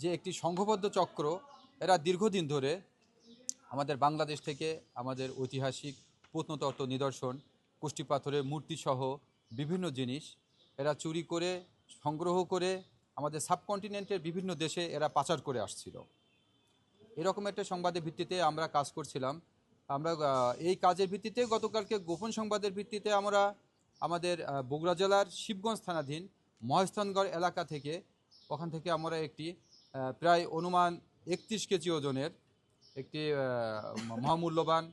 যে একটি সংঘবদ্ধ চক্র, এরা দীর্ঘদিন ধরে আমাদের বাংলাদেশ থেকে আমাদের ঐতিহাসিক প্রত্নতত্ত্ব নিদর্শন, কুষ্টি পাথরের মূর্তিসহ বিভিন্ন জিনিস এরা চুরি করে সংগ্রহ করে আমাদের সাবকন্টিনেন্টের বিভিন্ন দেশে এরা পাচার করে আসছিল। এরকম একটা সংবাদের ভিত্তিতে আমরা কাজ করছিলাম। আমরা এই কাজের ভিত্তিতে গতকালকে গোপন সংবাদের ভিত্তিতে আমরা আমাদের বগুড়া জেলার শিবগঞ্জ থানাধীন মহেস্থানগড় এলাকা থেকে ওখান থেকে আমরা একটি প্রায় অনুমান 31 কেজি ওজনের একটি মহামূল্যবান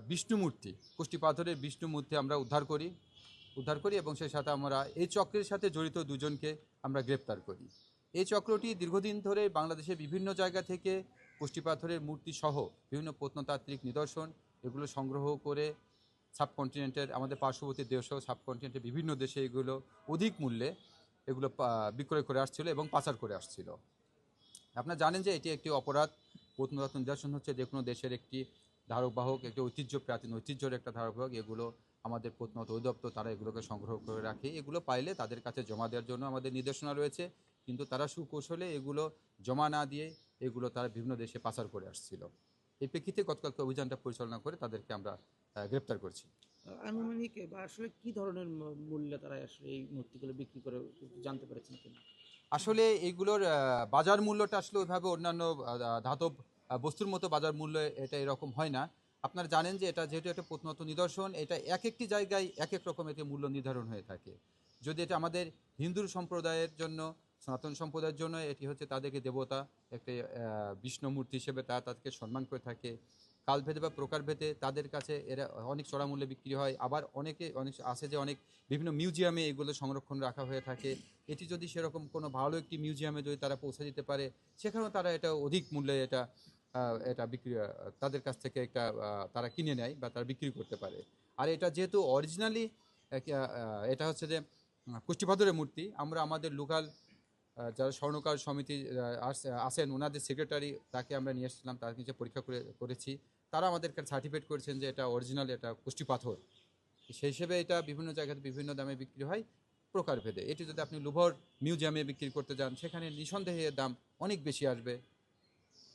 বিষ্ণু মূর্তি, কুষ্টি পাথরের বিষ্ণু মূর্তি আমরা উদ্ধার করি এবং সেই সাথে আমরা এই চক্রের সাথে জড়িত দুজনকে আমরা গ্রেপ্তার করি। এই চক্রটি দীর্ঘদিন ধরে বাংলাদেশের বিভিন্ন জায়গা থেকে কুষ্টি পাথরের মূর্তি সহ বিভিন্ন প্রত্নতাত্ত্বিক নিদর্শন এগুলো সংগ্রহ করে সাবকন্টিনেন্টের আমাদের পার্শ্ববর্তী দেশ ও সাবকন্টিনেন্টের বিভিন্ন দেশে এগুলো অধিক মূল্যে এগুলো বিক্রয় করে আসছিল এবং পাচার করে আসছিল। আপনারা জানেন যে এটি একটি অপরাধ। প্রত্নতত্ত্ব নিদর্শন হচ্ছে যে কোনো দেশের একটি ধারক বাহক, একটি প্রাচীন ঐতিহ্যের একটা ধারক বাহক। এগুলো আমাদের প্রত্নতত্ত্ব অধিদপ্তর তারা এগুলোকে সংগ্রহ করে রাখে। এগুলো পাইলে তাদের কাছে জমা দেওয়ার জন্য আমাদের নির্দেশনা রয়েছে, কিন্তু তারা সুকৌশলে এগুলো জমা না দিয়ে এগুলো তারা বিভিন্ন দেশে পাচার করে আসছিল। এই প্রেক্ষিতে গতকালকে অভিযানটা পরিচালনা করে তাদেরকে আমরা গ্রেপ্তার করছি। আনুমানিক বা আসলে কি ধরনের মূল্যে তারা আসলে এই মূর্তিগুলো বিক্রি করে জানতে পেরেছেন কিনা? আসলে এইগুলোর বাজার মূল্যটা আসলে ওইভাবে অন্যান্য ধাতব বস্তুর মতো বাজার মূল্য এটা এরকম হয় না। আপনারা জানেন যে এটা যেহেতু একটা প্রত্নতত্ত্ব নিদর্শন, এটা এক একটি জায়গায় এক এক রকম এতে মূল্য নির্ধারণ হয়ে থাকে। যদি এটা আমাদের হিন্দু সম্প্রদায়ের জন্য, সনাতন সম্প্রদায়ের জন্য এটি হচ্ছে তাদেরকে দেবতা, একটি বিষ্ণু মূর্তি হিসেবে তারা তাদেরকে সম্মান করে থাকে। কালভেদে বা প্রকারভেদে তাদের কাছে এরা অনেক চড়া মূল্যে বিক্রি হয়। আবার অনেক আছে যে অনেক বিভিন্ন মিউজিয়ামে এগুলো সংরক্ষণ রাখা হয়ে থাকে। এটি যদি সেরকম কোনো ভালো একটি মিউজিয়ামে যদি তারা পৌঁছে দিতে পারে, সেখানেও তারা এটা অধিক মূল্যে এটা বিক্রি তাদের কাছ থেকে একটা তারা কিনে নেয় বা তারা বিক্রি করতে পারে। আর এটা যেহেতু অরিজিনালি এটা হচ্ছে যে কুষ্টি পাথরের মূর্তি, আমরা আমাদের লোকাল যারা স্বর্ণকার সমিতি আছেন ওনাদের সেক্রেটারি তাকে আমরা নিয়ে এসেছিলাম, তার নিচে পরীক্ষা করেছি। তারা আমাদেরকে সার্টিফিকেট করেছেন যে এটা অরিজিনাল, এটা কুষ্টি পাথর। সেই হিসেবে এটা বিভিন্ন জায়গাতে বিভিন্ন দামে বিক্রি হয় প্রকারভেদে। এটি যদি আপনি লুভর মিউজিয়ামে বিক্রি করতে যান, সেখানে নিঃসন্দেহে এর দাম অনেক বেশি আসবে।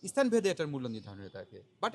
স্থানভেদে এটার মূল্য নির্ধারণ হয়ে থাকে। বাট